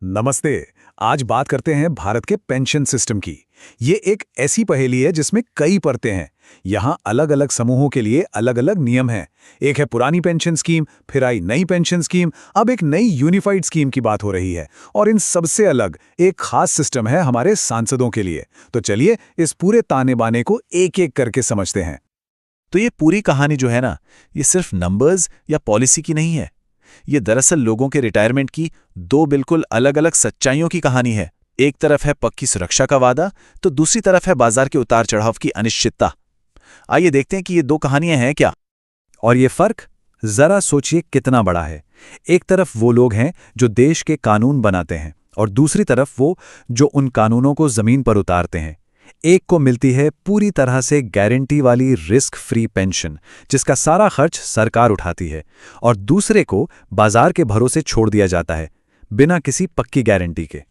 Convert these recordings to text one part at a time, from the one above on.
नमस्ते। आज बात करते हैं भारत के पेंशन सिस्टम की। ये एक ऐसी पहेली है जिसमें कई परतें हैं। यहाँ अलग-अलग समूहों के लिए अलग-अलग नियम हैं। एक है पुरानी पेंशन स्कीम, फिर आई नई पेंशन स्कीम, अब एक नई यूनिफाइड स्कीम की बात हो रही है। और इन सबसे अलग एक खास सिस्टम है हमारे सांसदों के लिए। तो चलिए इस पूरे ताने-बाने को एक-एक करके समझते हैं। तो ये पूरी कहानी जो है ना, ये सिर्फ नंबर्स या पॉलिसी की नहीं है। ये दरअसल लोगों के रिटायरमेंट की दो बिल्कुल अलग-अलग सच्चाइयों की कहानी है। एक तरफ है पक्की सुरक्षा का वादा, तो दूसरी तरफ है बाजार के उतार चढ़ाव की अनिश्चितता। आइए देखते हैं कि ये दो कहानियां हैं क्या। और ये फर्क जरा सोचिए कितना बड़ा है। एक तरफ वो लोग हैं जो देश के कानून बनाते हैं और दूसरी तरफ वो जो उन कानूनों को जमीन पर उतारते हैं। एक को मिलती है पूरी तरह से गारंटी वाली रिस्क फ्री पेंशन जिसका सारा खर्च सरकार उठाती है, और दूसरे को बाजार के भरोसे छोड़ दिया जाता है बिना किसी पक्की गारंटी के।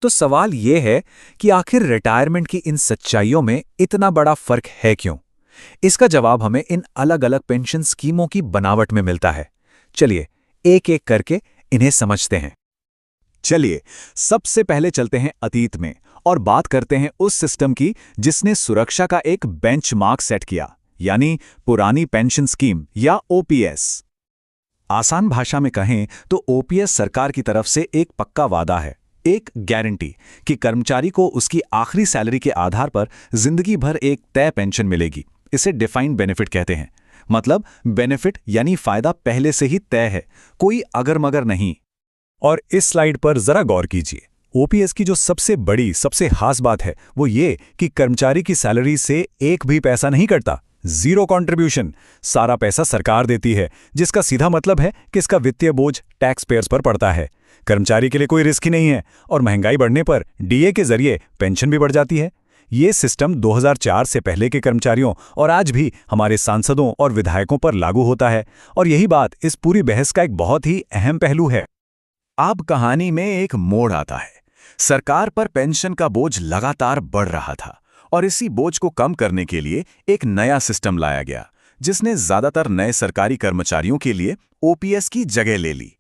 तो सवाल ये है कि आखिर रिटायरमेंट की इन सच्चाइयों में इतना बड़ा फर्क है क्यों? इसका जवाब हमें इन अलग-अलग पेंशन स्कीमों की बनावट में मिलता है। चलिए एक-एक करके इन्हें समझते हैं। चलिए सबसे पहले चलते हैं अतीत में और बात करते हैं उस सिस्टम की जिसने सुरक्षा का एक बेंचमार्क सेट किया, यानी पुरानी पेंशन स्कीम या ओपीएस। आसान भाषा में कहें तो ओपीएस सरकार की तरफ से एक पक्का वादा है, एक गारंटी कि कर्मचारी को उसकी आखिरी सैलरी के आधार पर जिंदगी भर एक तय पेंशन मिलेगी। इसे डिफाइंड बेनिफिट कहते हैं। मतलब बेनिफिट यानी फायदा पहले से ही तय है, कोई अगर मगर नहीं। और इस स्लाइड पर जरा गौर कीजिए। ओपीएस की जो सबसे बड़ी, सबसे खास बात है वो ये कि कर्मचारी की सैलरी से एक भी पैसा नहीं कटता। Zero contribution. सारा पैसा सरकार देती है, जिसका सीधा मतलब है कि इसका वित्तीय बोझ टैक्स पेयर्स पर पड़ता है। कर्मचारी के लिए कोई रिस्क ही नहीं है, और महंगाई बढ़ने पर डीए के जरिए पेंशन भी बढ़ जाती है। ये सिस्टम 2004 से पहले के कर्मचारियों और आज भी हमारे सांसदों और विधायकों पर लागू होता है। और यही बात इस पूरी बहस का एक बहुत ही अहम पहलू है। अब कहानी में एक मोड़ आता है। सरकार पर पेंशन का बोझ लगातार बढ़ रहा था, और इसी बोझ को कम करने के लिए एक नया सिस्टम लाया गया जिसने ज्यादातर नए सरकारी कर्मचारियों के लिए ओपीएस की जगह ले ली।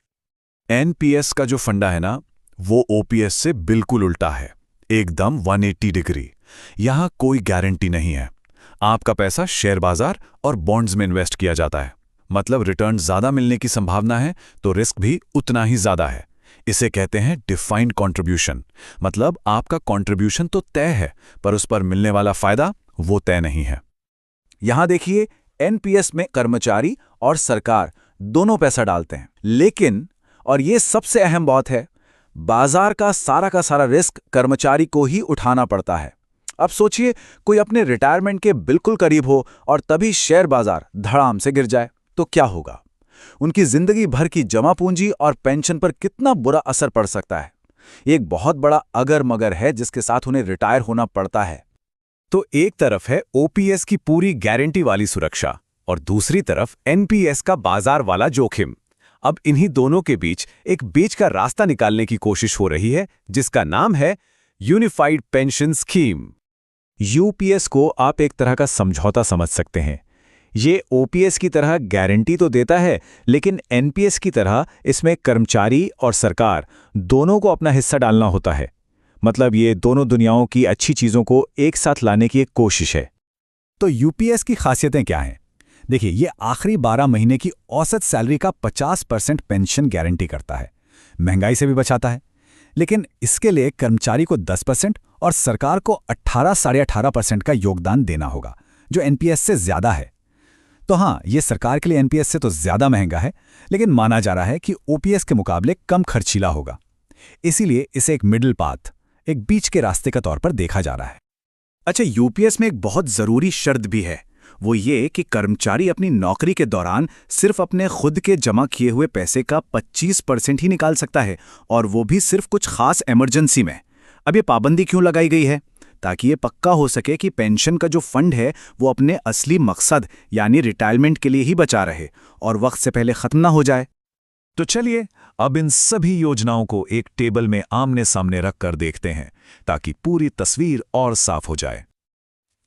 एनपीएस का जो फंडा है ना, वो ओपीएस से बिल्कुल उल्टा है, एकदम 180 डिग्री। यहां कोई गारंटी नहीं है। आपका पैसा शेयर बाजार और बॉन्ड्स में इन्वेस्ट किया जाता है। मतलब रिटर्न ज्यादा मिलने की संभावना है तो रिस्क भी उतना ही ज्यादा है। इसे कहते हैं डिफाइंड कंट्रीब्यूशन। मतलब आपका कंट्रीब्यूशन तो तय है, पर उस पर मिलने वाला फायदा वो तय नहीं है। यहां देखिए, एनपीएस में कर्मचारी और सरकार दोनों पैसा डालते हैं, लेकिन और ये सबसे अहम बात है, बाजार का सारा रिस्क कर्मचारी को ही उठाना पड़ता है। अब सोचिए, कोई अपने रिटायरमेंट के बिल्कुल करीब हो और तभी शेयर बाजार धड़ाम से गिर जाए तो क्या होगा? उनकी जिंदगी भर की जमा पूंजी और पेंशन पर कितना बुरा असर पड़ सकता है। एक बहुत बड़ा अगर मगर है जिसके साथ उन्हें रिटायर होना पड़ता है। तो एक तरफ है ओपीएस की पूरी गारंटी वाली सुरक्षा और दूसरी तरफ एनपीएस का बाजार वाला जोखिम। अब इन्हीं दोनों के बीच का रास्ता निकालने की कोशिश हो रही है, जिसका नाम है यूनिफाइड पेंशन स्कीम। यूपीएस को आप एक तरह का समझौता समझ सकते हैं। ये ओपीएस की तरह गारंटी तो देता है, लेकिन एनपीएस की तरह इसमें कर्मचारी और सरकार दोनों को अपना हिस्सा डालना होता है। मतलब ये दोनों दुनियाओं की अच्छी चीज़ों को एक साथ लाने की एक कोशिश है। तो यूपीएस की खासियतें क्या हैं? देखिए, ये आखिरी 12 महीने की औसत सैलरी का 50% पेंशन गारंटी करता है, महंगाई से भी बचाता है। लेकिन इसके लिए कर्मचारी को 10% और सरकार को 18-18.5% का योगदान देना होगा, जो एनपीएस से ज़्यादा है। तो हाँ, ये सरकार के लिए एनपीएस से तो ज़्यादा महंगा है, लेकिन माना जा रहा है कि ओपीएस के मुकाबले कम खर्चीला होगा। इसीलिए इसे एक मिडिल पाथ, एक बीच के रास्ते का तौर पर देखा जा रहा है। अच्छा, यूपीएस में एक बहुत ज़रूरी शर्त भी है। वो ये कि कर्मचारी अपनी नौकरी के दौरान सिर्फ अपने खुद के जमा किए हुए पैसे का 25% ही निकाल सकता है, और वो भी सिर्फ कुछ खास इमरजेंसी में। अब ये पाबंदी क्यों लगाई गई है? ताकि ये पक्का हो सके कि पेंशन का जो फंड है वो अपने असली मकसद यानी रिटायरमेंट के लिए ही बचा रहे और वक्त से पहले खत्म ना हो जाए। तो चलिए अब इन सभी योजनाओं को एक टेबल में आमने सामने रखकर देखते हैं, ताकि पूरी तस्वीर और साफ हो जाए।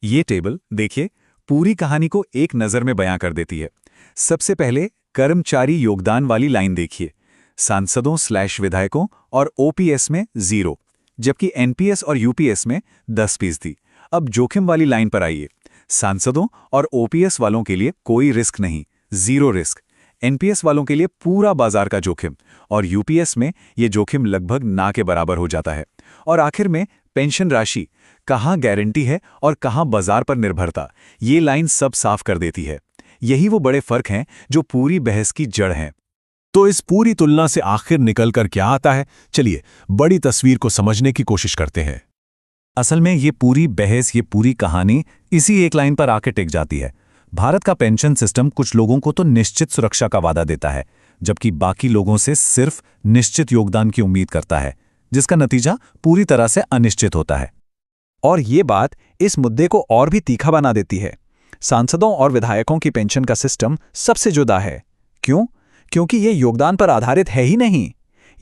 ये टेबल देखिए, पूरी कहानी को एक नज़र में बयां कर देती है। सबसे पहले कर्मचारी योगदान वाली लाइन देखिए। सांसदों/विधायकों और ओपीएस में 0, जबकि एनपीएस और यूपीएस में 10%। अब जोखिम वाली लाइन पर आइए। सांसदों और ओपीएस वालों के लिए कोई रिस्क नहीं, 0 रिस्क। एनपीएस वालों के लिए पूरा बाजार का जोखिम, और यूपीएस में ये जोखिम लगभग ना के बराबर हो जाता है। और आखिर में पेंशन राशि, कहाँ गारंटी है और कहाँ बाजार पर निर्भरता, ये लाइन सब साफ कर देती है। यही वो बड़े फर्क हैं जो पूरी बहस की जड़ हैं। तो इस पूरी तुलना से आखिर निकल कर क्या आता है? चलिए बड़ी तस्वीर को समझने की कोशिश करते हैं। असल में ये पूरी बहस, ये पूरी कहानी इसी एक लाइन पर आके टिक जाती है। भारत का पेंशन सिस्टम कुछ लोगों को तो निश्चित सुरक्षा का वादा देता है, जबकि बाकी लोगों से सिर्फ निश्चित योगदान की उम्मीद करता है, जिसका नतीजा पूरी तरह से अनिश्चित होता है। और ये बात इस मुद्दे को और भी तीखा बना देती है। सांसदों और विधायकों की पेंशन का सिस्टम सबसे जुदा है। क्यों? क्योंकि ये योगदान पर आधारित है ही नहीं।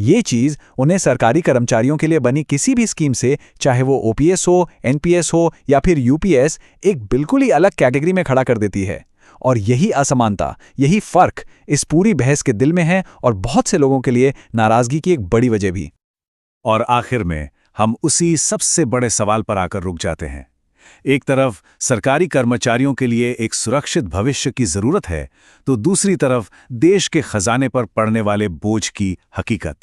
ये चीज़ उन्हें सरकारी कर्मचारियों के लिए बनी किसी भी स्कीम से, चाहे वो ओपीएस हो, एनपीएस हो या फिर यूपीएस, एक बिल्कुल ही अलग कैटेगरी में खड़ा कर देती है। और यही असमानता, यही फर्क इस पूरी बहस के दिल में है, और बहुत से लोगों के लिए नाराजगी की एक बड़ी वजह भी। और आखिर में हम उसी सबसे बड़े सवाल पर आकर रुक जाते हैं। एक तरफ सरकारी कर्मचारियों के लिए एक सुरक्षित भविष्य की जरूरत है, तो दूसरी तरफ देश के खजाने पर पड़ने वाले बोझ की हकीकत।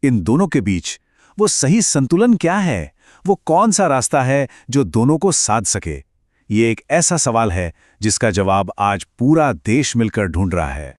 इन दोनों के बीच वो सही संतुलन क्या है? वो कौन सा रास्ता है जो दोनों को साध सके? ये एक ऐसा सवाल है जिसका जवाब आज पूरा देश मिलकर ढूंढ रहा है।